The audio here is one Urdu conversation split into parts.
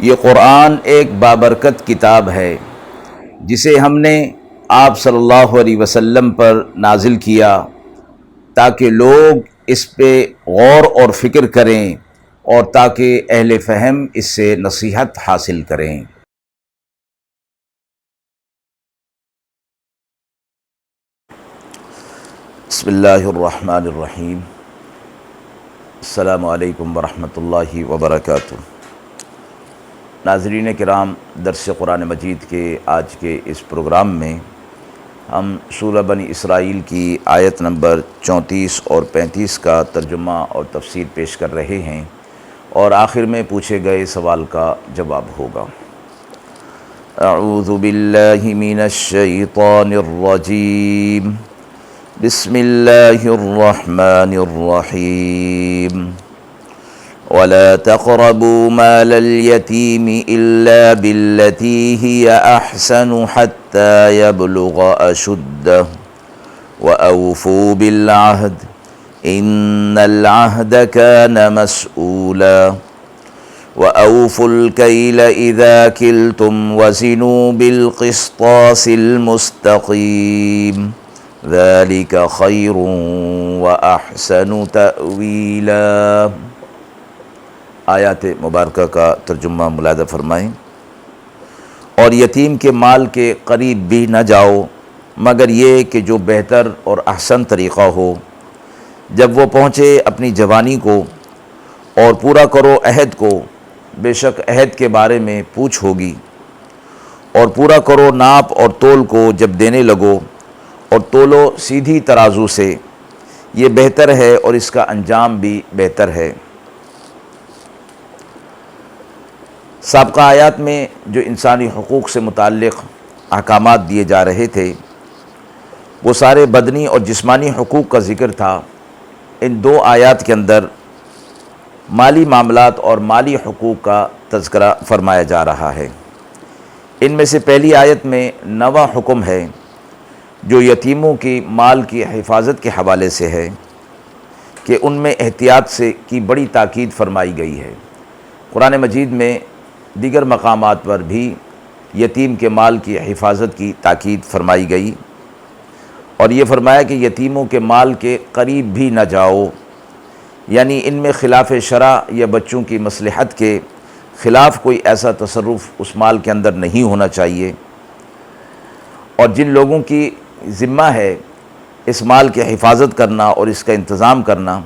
یہ قرآن ایک بابرکت کتاب ہے جسے ہم نے آپ صلی اللہ علیہ وسلم پر نازل کیا تاکہ لوگ اس پہ غور اور فکر کریں اور تاکہ اہل فہم اس سے نصیحت حاصل کریں۔ بسم اللہ الرحمن الرحیم۔ السلام علیکم ورحمۃ اللہ وبرکاتہ۔ ناظرین کرام، درس قرآن مجید کے آج کے اس پروگرام میں ہم سورہ بنی اسرائیل کی آیت نمبر 34 اور 35 کا ترجمہ اور تفسیر پیش کر رہے ہیں، اور آخر میں پوچھے گئے سوال کا جواب ہوگا۔ اعوذ باللہ من الشیطان الرجیم، بسم اللہ الرحمن الرحیم۔ وَلَا تَقْرَبُوا مَالَ الْيَتِيمِ إِلَّا بِالَّتِي هِيَ أَحْسَنُ حَتَّى يَبْلُغَ أَشُدَّهُ وَأَوْفُوا بِالْعَهْدِ إِنَّ الْعَهْدَ كَانَ مَسْئُولًا وَأَوْفُوا الْكَيْلَ إِذَا كِلْتُمْ وَزِنُوا بِالْقِسْطَاسِ الْمُسْتَقِيمِ ذَلِكَ خَيْرٌ وَأَحْسَنُ تَأْوِيلًا۔ آیات مبارکہ کا ترجمہ ملاحظہ فرمائیں۔ اور یتیم کے مال کے قریب بھی نہ جاؤ مگر یہ کہ جو بہتر اور احسن طریقہ ہو، جب وہ پہنچے اپنی جوانی کو، اور پورا کرو عہد کو، بے شک عہد کے بارے میں پوچھ ہوگی، اور پورا کرو ناپ اور تول کو جب دینے لگو، اور تولو سیدھی ترازو سے، یہ بہتر ہے اور اس کا انجام بھی بہتر ہے۔ سابقہ آیات میں جو انسانی حقوق سے متعلق احکامات دیے جا رہے تھے وہ سارے بدنی اور جسمانی حقوق کا ذکر تھا۔ ان دو آیات کے اندر مالی معاملات اور مالی حقوق کا تذکرہ فرمایا جا رہا ہے۔ ان میں سے پہلی آیت میں 9واں حکم ہے جو یتیموں کی مال کی حفاظت کے حوالے سے ہے کہ ان میں احتیاط سے کی بڑی تاکید فرمائی گئی ہے۔ قرآن مجید میں دیگر مقامات پر بھی یتیم کے مال کی حفاظت کی تاکید فرمائی گئی، اور یہ فرمایا کہ یتیموں کے مال کے قریب بھی نہ جاؤ، یعنی ان میں خلاف شرع یا بچوں کی مصلحت کے خلاف کوئی ایسا تصرف اس مال کے اندر نہیں ہونا چاہیے۔ اور جن لوگوں کی ذمہ ہے اس مال کی حفاظت کرنا اور اس کا انتظام کرنا،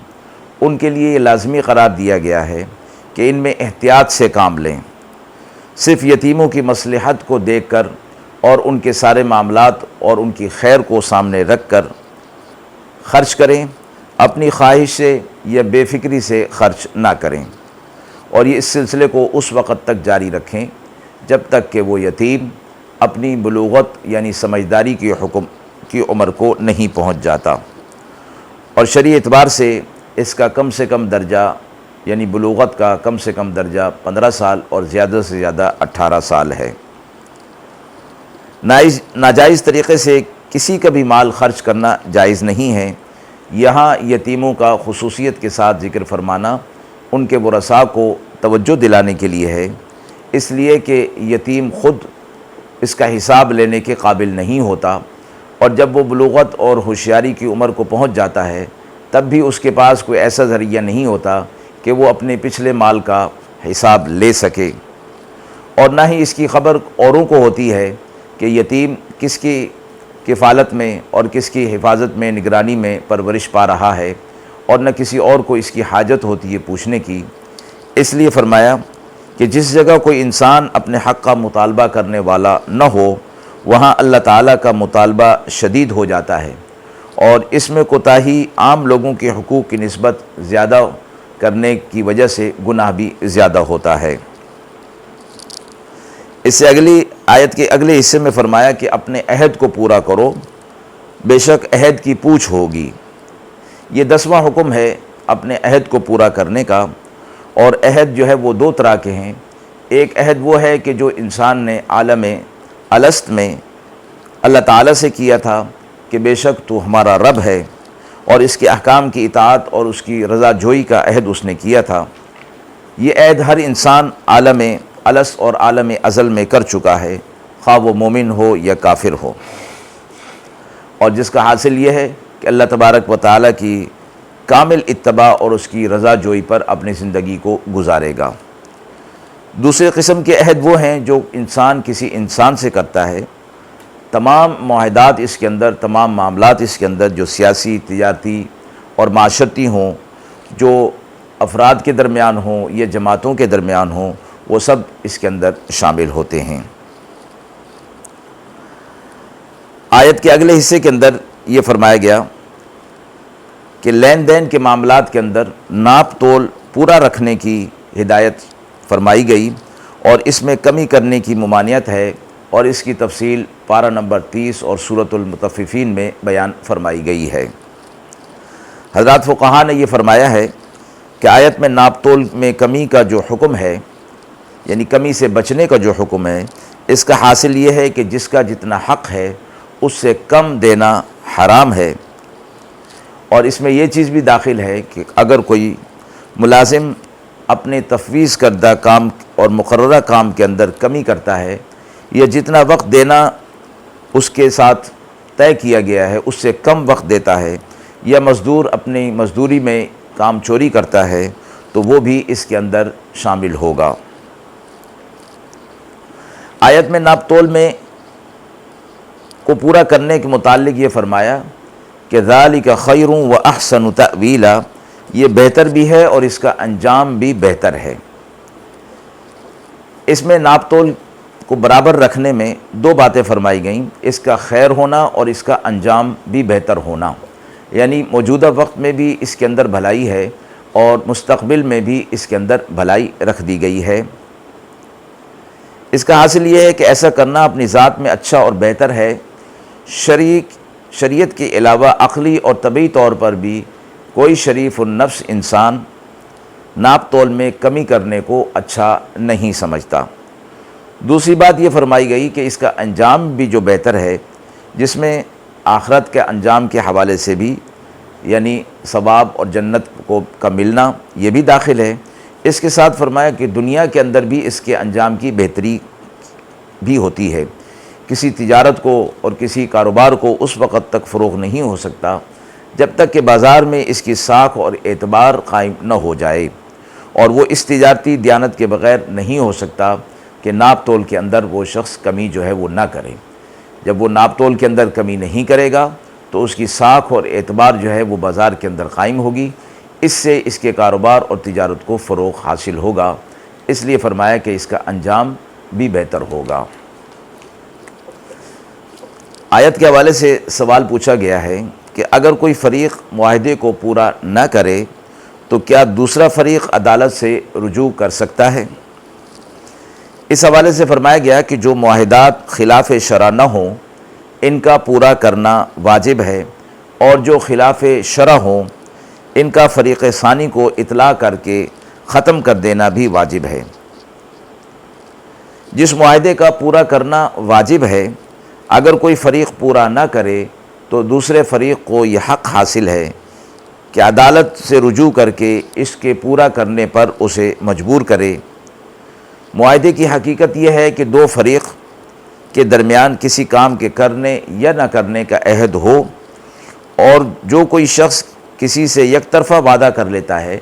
ان کے لیے یہ لازمی قرار دیا گیا ہے کہ ان میں احتیاط سے کام لیں، صرف یتیموں کی مصلحت کو دیکھ کر اور ان کے سارے معاملات اور ان کی خیر کو سامنے رکھ کر خرچ کریں، اپنی خواہش سے یا بے فکری سے خرچ نہ کریں، اور یہ اس سلسلے کو اس وقت تک جاری رکھیں جب تک کہ وہ یتیم اپنی بلوغت یعنی سمجھداری کی عمر کو نہیں پہنچ جاتا، اور شرعی اعتبار سے اس کا کم سے کم درجہ یعنی بلوغت کا کم سے کم درجہ 15 سال اور زیادہ سے زیادہ 18 سال ہے۔ ناجائز طریقے سے کسی کا بھی مال خرچ کرنا جائز نہیں ہے۔ یہاں یتیموں کا خصوصیت کے ساتھ ذکر فرمانا ان کے ورثاء کو توجہ دلانے کے لیے ہے، اس لیے کہ یتیم خود اس کا حساب لینے کے قابل نہیں ہوتا، اور جب وہ بلوغت اور ہوشیاری کی عمر کو پہنچ جاتا ہے تب بھی اس کے پاس کوئی ایسا ذریعہ نہیں ہوتا کہ وہ اپنے پچھلے مال کا حساب لے سکے، اور نہ ہی اس کی خبر اوروں کو ہوتی ہے کہ یتیم کس کی کفالت میں اور کس کی حفاظت میں نگرانی میں پرورش پا رہا ہے، اور نہ کسی اور کو اس کی حاجت ہوتی ہے پوچھنے کی۔ اس لیے فرمایا کہ جس جگہ کوئی انسان اپنے حق کا مطالبہ کرنے والا نہ ہو وہاں اللہ تعالیٰ کا مطالبہ شدید ہو جاتا ہے، اور اس میں کوتاہی عام لوگوں کے حقوق کی نسبت زیادہ کرنے کی وجہ سے گناہ بھی زیادہ ہوتا ہے۔ اس سے اگلی آیت کے اگلے حصے میں فرمایا کہ اپنے عہد کو پورا کرو، بے شک عہد کی پوچھ ہوگی۔ یہ 10واں حکم ہے اپنے عہد کو پورا کرنے کا، اور عہد جو ہے وہ دو طرح کے ہیں۔ ایک عہد وہ ہے کہ جو انسان نے عالم الست میں اللہ تعالیٰ سے کیا تھا کہ بے شک تو ہمارا رب ہے، اور اس کے احکام کی اطاعت اور اس کی رضا جوئی کا عہد اس نے کیا تھا۔ یہ عہد ہر انسان عالم الس اور عالم ازل میں کر چکا ہے، خواہ وہ مومن ہو یا کافر ہو، اور جس کا حاصل یہ ہے کہ اللہ تبارک و تعالیٰ کی کامل اتباع اور اس کی رضا جوئی پر اپنی زندگی کو گزارے گا۔ دوسرے قسم کے عہد وہ ہیں جو انسان کسی انسان سے کرتا ہے، تمام معاہدات اس کے اندر، تمام معاملات اس کے اندر جو سیاسی، تجارتی اور معاشرتی ہوں، جو افراد کے درمیان ہوں یا جماعتوں کے درمیان ہوں، وہ سب اس کے اندر شامل ہوتے ہیں۔ آیت کے اگلے حصے کے اندر یہ فرمایا گیا کہ لین دین کے معاملات کے اندر ناپ تول پورا رکھنے کی ہدایت فرمائی گئی، اور اس میں کمی کرنے کی ممانعت ہے، اور اس کی تفصیل پارہ نمبر 30 اور سورۃ المطففین میں بیان فرمائی گئی ہے۔ حضرات فقہا نے یہ فرمایا ہے کہ آیت میں ناپ تول میں کمی کا جو حکم ہے، یعنی کمی سے بچنے کا جو حکم ہے، اس کا حاصل یہ ہے کہ جس کا جتنا حق ہے اس سے کم دینا حرام ہے، اور اس میں یہ چیز بھی داخل ہے کہ اگر کوئی ملازم اپنے تفویض کردہ کام اور مقررہ کام کے اندر کمی کرتا ہے، یا جتنا وقت دینا اس کے ساتھ طے کیا گیا ہے اس سے کم وقت دیتا ہے، یا مزدور اپنی مزدوری میں کام چوری کرتا ہے، تو وہ بھی اس کے اندر شامل ہوگا۔ آیت میں ناپ تول میں کو پورا کرنے کے متعلق یہ فرمایا کہ ذَلِكَ خَيْرٌ وَأَحْسَنُ تَأْوِيلًا، یہ بہتر بھی ہے اور اس کا انجام بھی بہتر ہے۔ اس میں ناپ تول کو برابر رکھنے میں دو باتیں فرمائی گئیں، اس کا خیر ہونا اور اس کا انجام بھی بہتر ہونا، یعنی موجودہ وقت میں بھی اس کے اندر بھلائی ہے اور مستقبل میں بھی اس کے اندر بھلائی رکھ دی گئی ہے۔ اس کا حاصل یہ ہے کہ ایسا کرنا اپنی ذات میں اچھا اور بہتر ہے۔ شریعت کے علاوہ عقلی اور طبعی طور پر بھی کوئی شریف النفس انسان ناپ تول میں کمی کرنے کو اچھا نہیں سمجھتا۔ دوسری بات یہ فرمائی گئی کہ اس کا انجام بھی جو بہتر ہے، جس میں آخرت کے انجام کے حوالے سے بھی، یعنی ثواب اور جنت کا ملنا، یہ بھی داخل ہے۔ اس کے ساتھ فرمایا کہ دنیا کے اندر بھی اس کے انجام کی بہتری بھی ہوتی ہے۔ کسی تجارت کو اور کسی کاروبار کو اس وقت تک فروغ نہیں ہو سکتا جب تک کہ بازار میں اس کی ساکھ اور اعتبار قائم نہ ہو جائے، اور وہ اس تجارتی دیانت کے بغیر نہیں ہو سکتا کہ ناپ تول کے اندر وہ شخص کمی جو ہے وہ نہ کرے۔ جب وہ ناپ تول کے اندر کمی نہیں کرے گا تو اس کی ساکھ اور اعتبار جو ہے وہ بازار کے اندر قائم ہوگی، اس سے اس کے کاروبار اور تجارت کو فروغ حاصل ہوگا۔ اس لیے فرمایا کہ اس کا انجام بھی بہتر ہوگا۔ آیت کے حوالے سے سوال پوچھا گیا ہے کہ اگر کوئی فریق معاہدے کو پورا نہ کرے تو کیا دوسرا فریق عدالت سے رجوع کر سکتا ہے؟ اس حوالے سے فرمایا گیا کہ جو معاہدات خلاف شرع نہ ہوں ان کا پورا کرنا واجب ہے، اور جو خلاف شرع ہوں ان کا فریق ثانی کو اطلاع کر کے ختم کر دینا بھی واجب ہے۔ جس معاہدے کا پورا کرنا واجب ہے، اگر کوئی فریق پورا نہ کرے تو دوسرے فریق کو یہ حق حاصل ہے کہ عدالت سے رجوع کر کے اس کے پورا کرنے پر اسے مجبور کرے۔ معاہدے کی حقیقت یہ ہے کہ دو فریق کے درمیان کسی کام کے کرنے یا نہ کرنے کا عہد ہو، اور جو کوئی شخص کسی سے یک طرفہ وعدہ کر لیتا ہے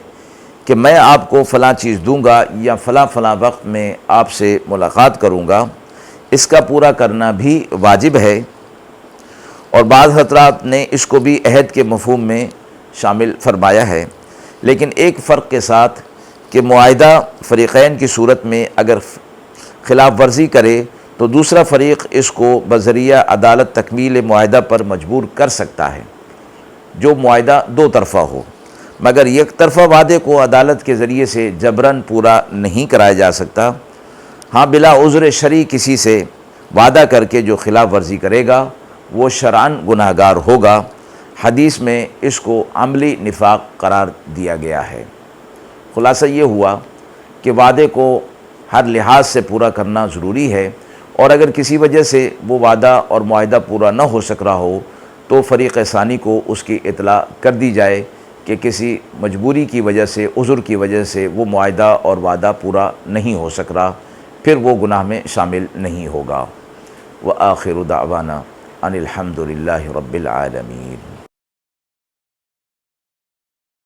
کہ میں آپ کو فلاں چیز دوں گا یا فلاں وقت میں آپ سے ملاقات کروں گا، اس کا پورا کرنا بھی واجب ہے، اور بعض حضرات نے اس کو بھی عہد کے مفہوم میں شامل فرمایا ہے، لیکن ایک فرق کے ساتھ کہ معاہدہ فریقین کی صورت میں اگر خلاف ورزی کرے تو دوسرا فریق اس کو بذریعہ عدالت تکمیل معاہدہ پر مجبور کر سکتا ہے، جو معاہدہ دو طرفہ ہو، مگر یک طرفہ وعدے کو عدالت کے ذریعے سے جبراً پورا نہیں کرایا جا سکتا۔ ہاں، بلا عذر شرعی کسی سے وعدہ کر کے جو خلاف ورزی کرے گا وہ شرعاً گناہ گار ہوگا۔ حدیث میں اس کو عملی نفاق قرار دیا گیا ہے۔ خلاصہ یہ ہوا کہ وعدے کو ہر لحاظ سے پورا کرنا ضروری ہے، اور اگر کسی وجہ سے وہ وعدہ اور معاہدہ پورا نہ ہو سک رہا ہو تو فریق ثانی کو اس کی اطلاع کر دی جائے کہ کسی مجبوری کی وجہ سے، عذر کی وجہ سے وہ معاہدہ اور وعدہ پورا نہیں ہو سک رہا، پھر وہ گناہ میں شامل نہیں ہوگا۔ وآخر دعوانا ان الحمد للہ رب العالمین۔